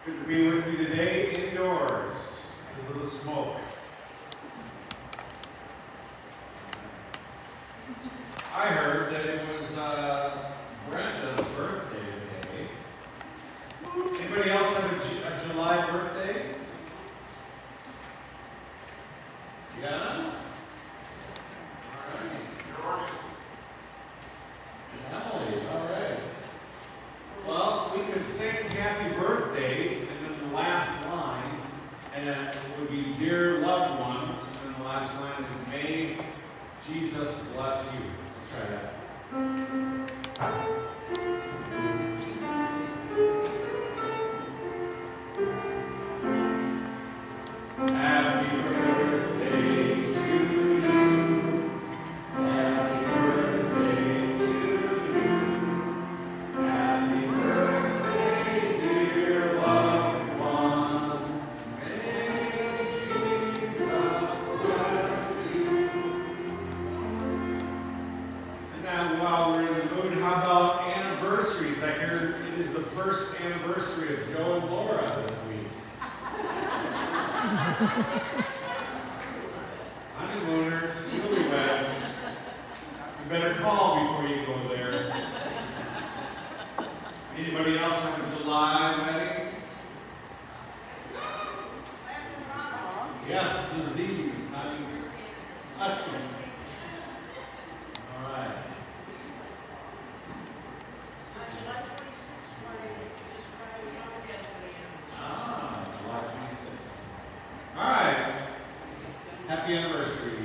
Good to be with you today indoors because of the smoke. I heard that it was Brenda's birthday today. Anybody else have a July birthday? Yeah? All right. Emily, all right. Well, we could sing happy birthday, and then the last line, and it would be dear loved ones, and then the last line is may Jesus bless you. Let's try that. Happy birthday to you. Happy birthday to you. Happy birthday, dear loved ones. May Jesus bless you. And now, while we're in the mood, how about anniversaries? I hear it is the first anniversary of Joe and Laura this week. Honeymooners, newlyweds. You better call before you go there. Anybody else have a July wedding? Yes, the Z. All right. July 26th. All right. Happy anniversary.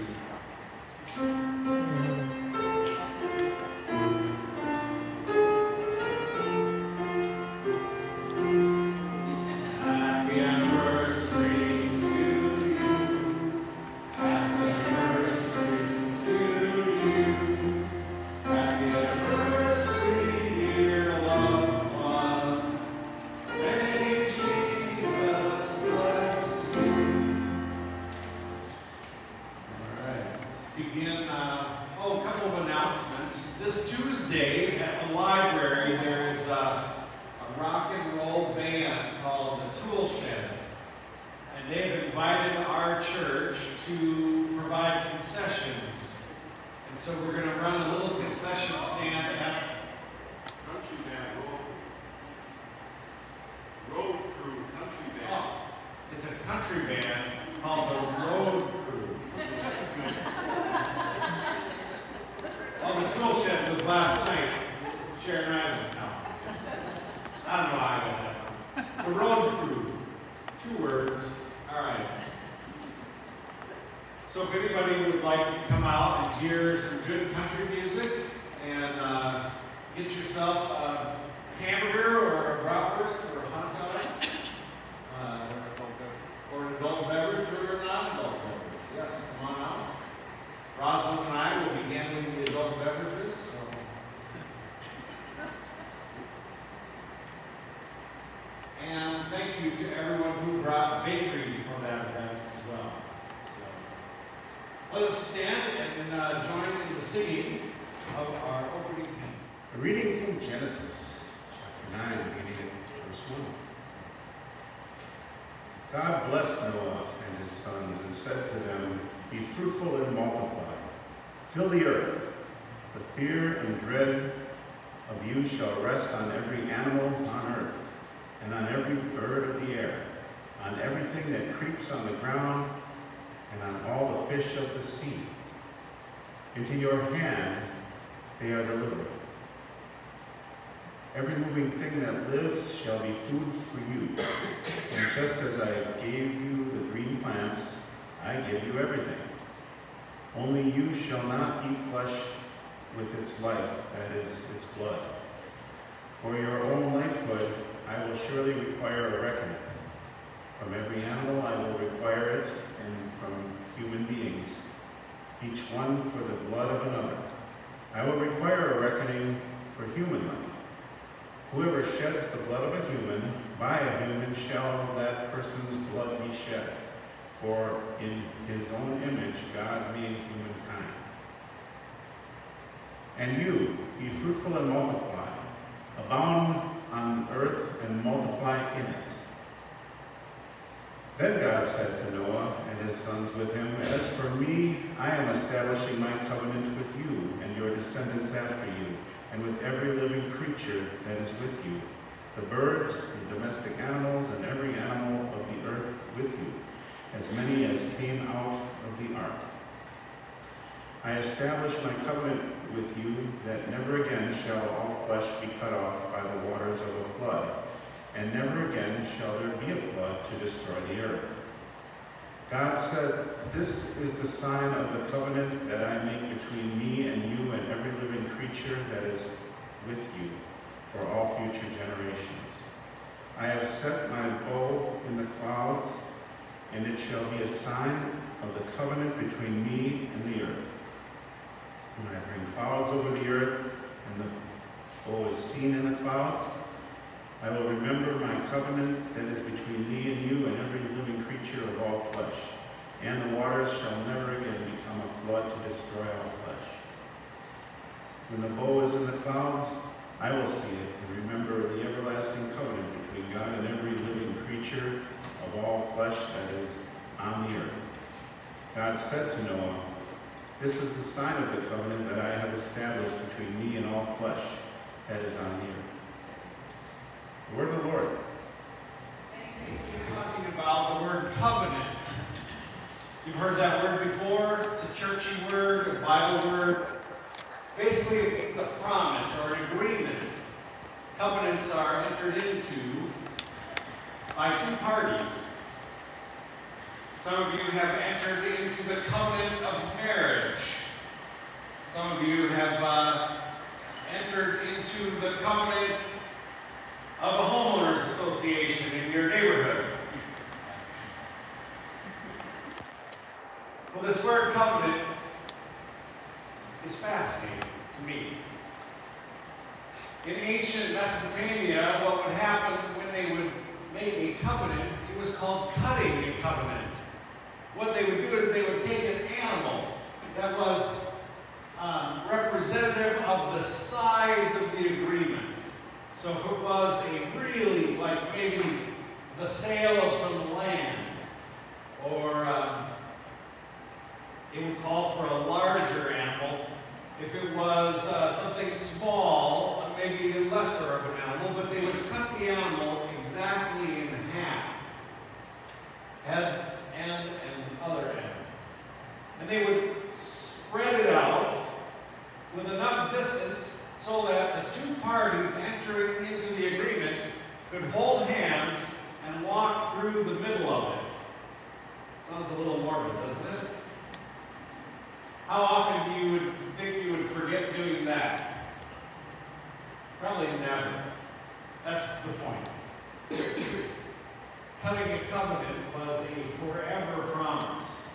Happy anniversary to you. Happy anniversary to you. Happy anniversary, dear loved ones. May Jesus bless you. All right, let's begin. A couple of announcements. This Tuesday at the library, there is a rock and roll band called the Tool Shed. And they've invited our church to provide concessions. And so we're going to run a little concession stand at Country Band, road crew, country band. it's a country band called the Road Crew. Oh, the Tool Shed was last night. Sharon and I went. No. I don't know how I got that one. The Road Crew. 2 words. All right. So if anybody would like to come out and hear some good country music and get yourself a hamburger or a bratwurst or a hot dog, or an adult beverage or a non-adult beverage, yes, come on out. Rosalind and I will be handling the adult beverages. So. And thank you to everyone who brought bakery for that event as well. So, let us stand and join in the singing of our opening hymn. A reading from Genesis, chapter 9, beginning at verse 1. God blessed Noah and his sons and said to them, be fruitful and multiply. Fill the earth. The fear and dread of you shall rest on every animal on earth, and on every bird of the air, on everything that creeps on the ground, and on all the fish of the sea. Into your hand they are delivered. Every moving thing that lives shall be food for you. And just as I gave you the green plants, I give you everything. Only you shall not eat flesh with its life, that is, its blood. For your own lifehood I will surely require a reckoning. From every animal I will require it, and from human beings, each one for the blood of another. I will require a reckoning for human life. Whoever sheds the blood of a human, by a human shall that person's blood be shed. For in his own image God made humankind. And you, be fruitful and multiply, abound on earth and multiply in it. Then God said to Noah and his sons with him, As for me, I am establishing my covenant with you and your descendants after you, and with every living creature that is with you, the birds, the domestic animals, and every animal of the earth with you, as many as came out of the ark. I establish my covenant with you that never again shall all flesh be cut off by the waters of a flood, and never again shall there be a flood to destroy the earth. God said, This is the sign of the covenant that I make between me and you and every living creature that is with you for all future generations. I have set my bow in the clouds, and it shall be a sign of the covenant between me and the earth. When I bring clouds over the earth, and the bow is seen in the clouds, I will remember my covenant that is between me and you and every living creature of all flesh, and the waters shall never again become a flood to destroy all flesh. When the bow is in the clouds, I will see it and remember the everlasting covenant between God and every living creature of all flesh that is on the earth. God said to Noah, This is the sign of the covenant that I have established between me and all flesh that is on the earth. The word of the Lord. We're talking about the word covenant. You've heard that word before. It's a churchy word, a Bible word. Basically, it's a promise or an agreement. Covenants are entered into by two parties. Some of you have entered into the covenant of marriage. Some of you have entered into the covenant of a homeowners association in your neighborhood. Well, this word covenant is fascinating to me. In ancient Mesopotamia, what would happen when they would make a covenant, it was called cutting a covenant. What they would do is they would take an animal that was representative of the size of the agreement. So if it was a really, like maybe the sale of some land, or it would call for a larger animal. If it was something small, maybe lesser of an animal, but they would cut the animal exactly in half. Head, end, and other end. And they would spread it out with enough distance so that the two parties entering into the agreement could hold hands and walk through the middle of it. Sounds a little morbid, doesn't it? How often do you think you would forget doing that? Probably never. That's the point. Cutting a covenant was a forever promise.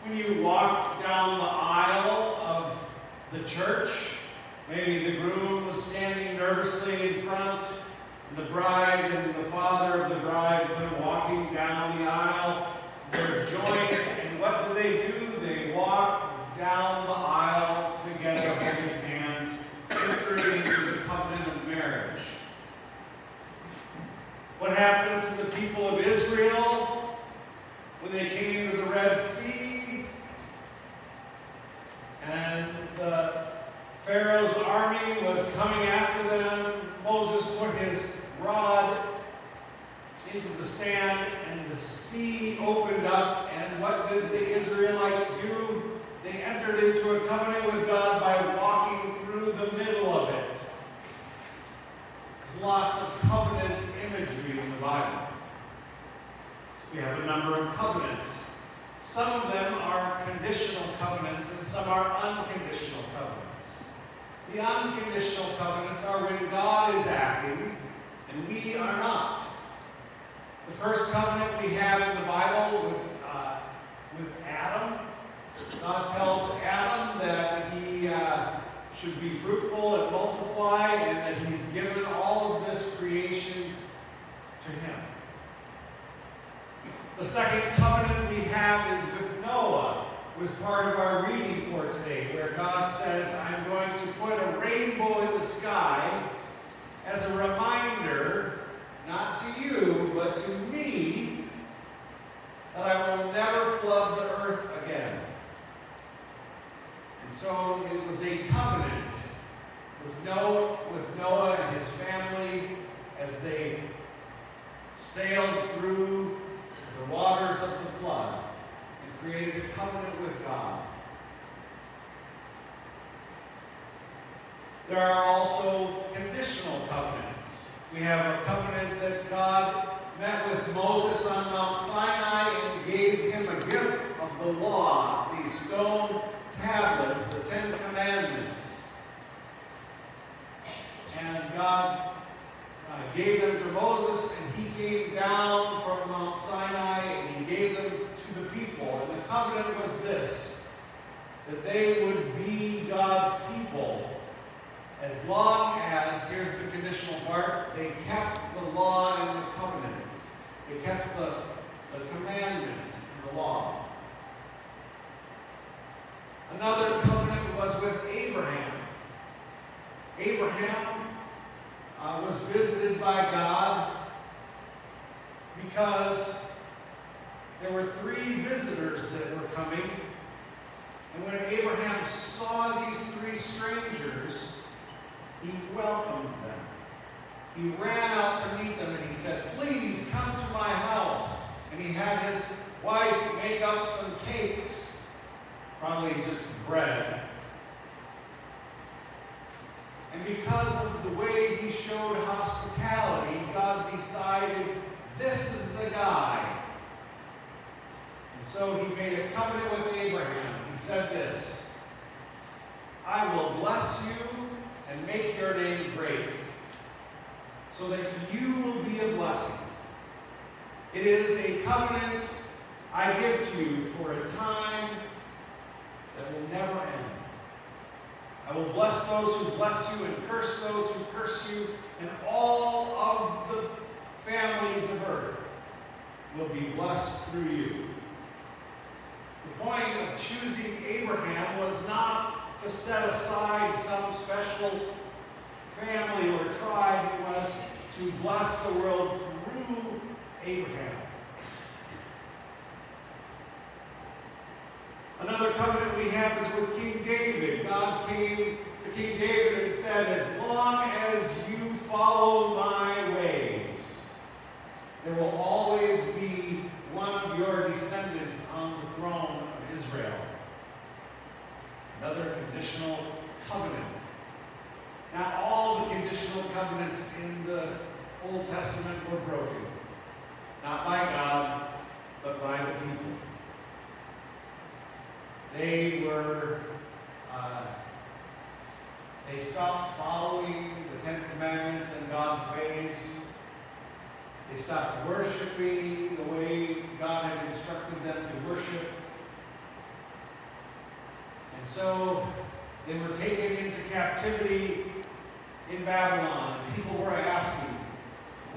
When you walked down the aisle of the church, maybe the groom was standing nervously in front, and the bride and the father of the bride come walking down the aisle. They're joined, and what do? They walk down the aisle together, holding hands, entering into the covenant of marriage. What happened to the people of Israel when they came to the Red Sea? And the Pharaoh's army was coming after them. Moses put his rod into the sand, and the sea opened up. And what did the Israelites do? They entered into a covenant with God by walking through the middle of it. There's lots of covenant imagery in the Bible. We have a number of covenants. Some of them are conditional covenants, and some are unconditional covenants. The unconditional covenants are when God is acting, and we are not. The first covenant we have in the Bible with Adam, God tells Adam that he should be fruitful and multiply, and that he's given all of this creation to him. The second covenant we have is with Noah, who is part of our reading for today, where God says, I'm going to put a rainbow in the sky as a reminder, not to you, but but to me, that I will never flood the earth again. And so it was a covenant with Noah and his family as they sailed through the waters of the flood and created a covenant with God. There are also conditional covenants. We have a covenant that God met with Moses on Mount Sinai and gave him a gift of the law, these stone tablets, the 10 Commandments. And God gave them to Moses, and he came down from Mount Sinai and he gave them to the people. And the covenant was this, that they would be God's people as long as, here's the conditional part, they kept the law and the covenants. They kept the commandments and the law. Another covenant was with Abraham. Abraham was visited by God because there were 3 visitors that were coming. And when Abraham saw these 3 strangers, he welcomed them. He ran out to meet them and he said, "Please come to my house." And he had his wife make up some cakes, probably just bread. And because of the way he showed hospitality, God decided, this is the guy. And so he made a covenant with Abraham. He said this, "I will bless you and make your name great, so that you will be a blessing. It is a covenant I give to you for a time that will never end. I will bless those who bless you and curse those who curse you, and all of the families of earth will be blessed through you." The point of choosing Abraham was not to set aside some special family or tribe. It was to bless the world through Abraham. Another covenant we have is with King David. God came to King David and said, "As long as you follow my ways, there will always be one of your descendants on the throne of Israel." Another conditional covenant. Not all the conditional covenants in the Old Testament were broken. Not by God, but by the people. They stopped following the 10 Commandments and God's ways. They stopped worshiping the way God had instructed them to worship. And so they were taken into captivity in Babylon. And people were asking,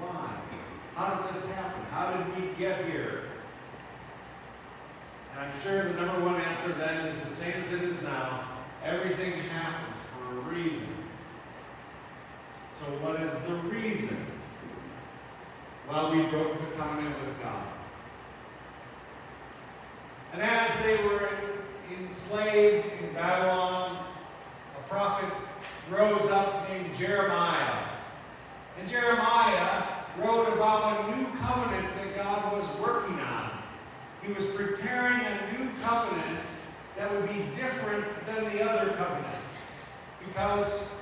why? How did this happen? How did we get here? And I'm sure the number one answer then is the same as it is now. Everything happens for a reason. So what is the reason? Well, we broke the covenant with God. And as they were enslaved in Babylon, a prophet rose up named Jeremiah. And Jeremiah wrote about a new covenant that God was working on. He was preparing a new covenant that would be different than the other covenants, because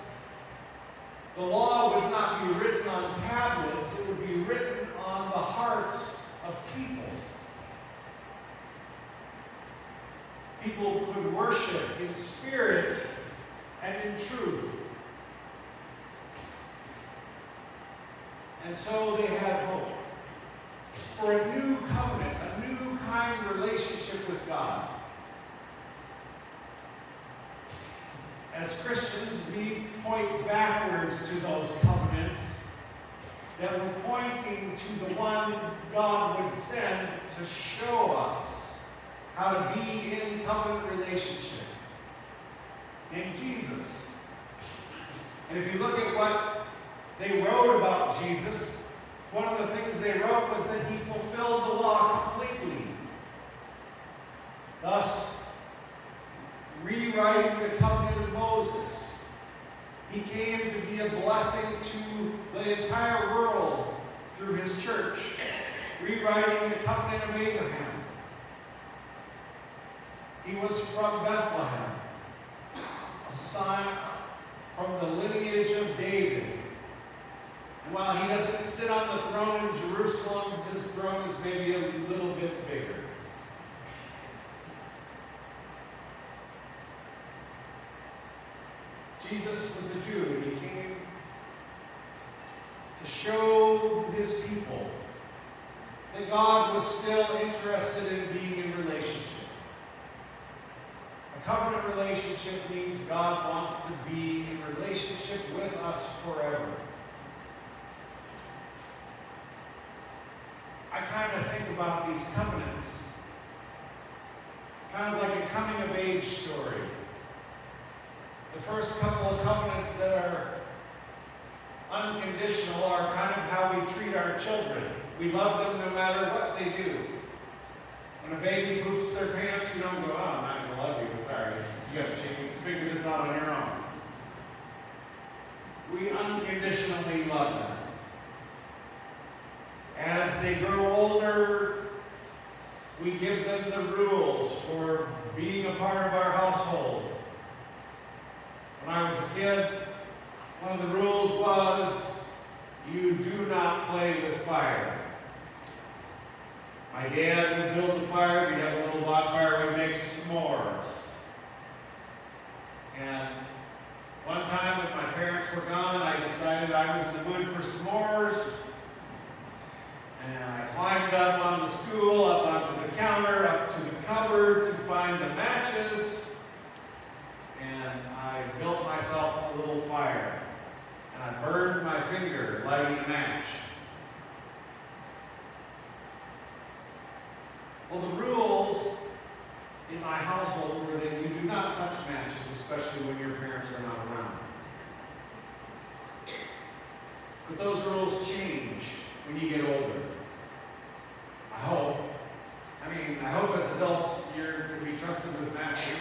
the law would not be written on tablets, it would be written on the hearts of people. People could worship in spirit and in truth. And so they had hope for a new covenant, a new kind of relationship with God. As Christians, we point backwards to those covenants that were pointing to the one God would send to show us how to be in covenant relationship, named Jesus. And if you look at what they wrote about Jesus, one of the things they wrote was that he fulfilled the law completely, thus rewriting the covenant of Moses. He came to be a blessing to the entire world through his church, rewriting the covenant of Abraham. He was from Bethlehem, a son from the lineage of David. And while he doesn't sit on the throne in Jerusalem, his throne is maybe a little bit bigger. Jesus was a Jew, and he came to show his people that God was still interested in being in relationship. A covenant relationship means God wants to be in relationship with us forever. I kind of think about these covenants kind of like a coming-of-age story. The first couple of covenants that are unconditional are kind of how we treat our children. We love them no matter what they do. When a baby poops their pants, you don't go, oh, I'm not going to love you, sorry. You got to figure this out on your own. We unconditionally love them. As they grow older, we give them the rules for being a part of our household. When I was a kid, one of the rules was, you do not play with fire. My dad would build the fire, we'd have a little bonfire, we'd make s'mores. And one time when my parents were gone, I decided I was in the mood for s'mores. And I climbed up on the stool, up onto the counter, up to the cupboard to find the matches. And I built myself a little fire. And I burned my finger lighting a match. Well, the rules in my household were that you do not touch matches, especially when your parents are not around. But those rules change when you get older. I hope. I hope as adults you're to be trusted with matches.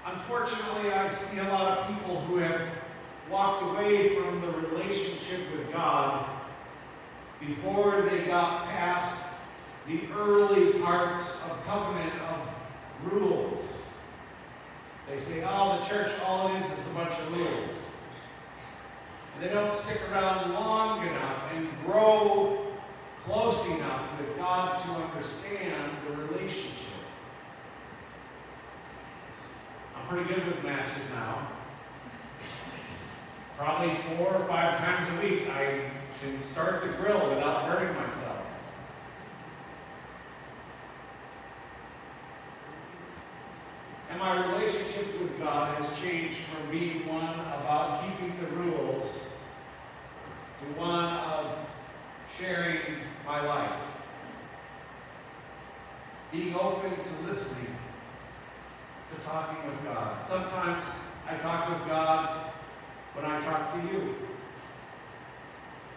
Unfortunately, I see a lot of people who have walked away from the relationship with God before they got past the early parts of covenant of rules. They say, oh, the church, all it is a bunch of rules. And they don't stick around long enough and grow close enough with God to understand the relationship. I'm pretty good with matches now. Probably 4 or 5 times a week I can start the grill without hurting myself. And my relationship with God has changed from being one about keeping the rules to one of sharing my life. Being open to listening, to talking with God. Sometimes I talk with God when I talk to you.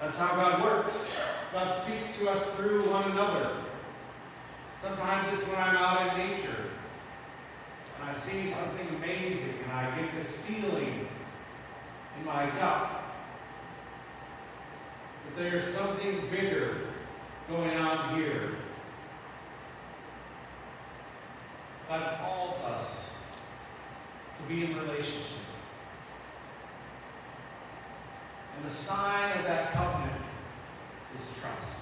That's how God works. God speaks to us through one another. Sometimes it's when I'm out in nature and I see something amazing and I get this feeling in my gut that there's something bigger going on here. God calls us to be in relationship. And the sign of that covenant is trust.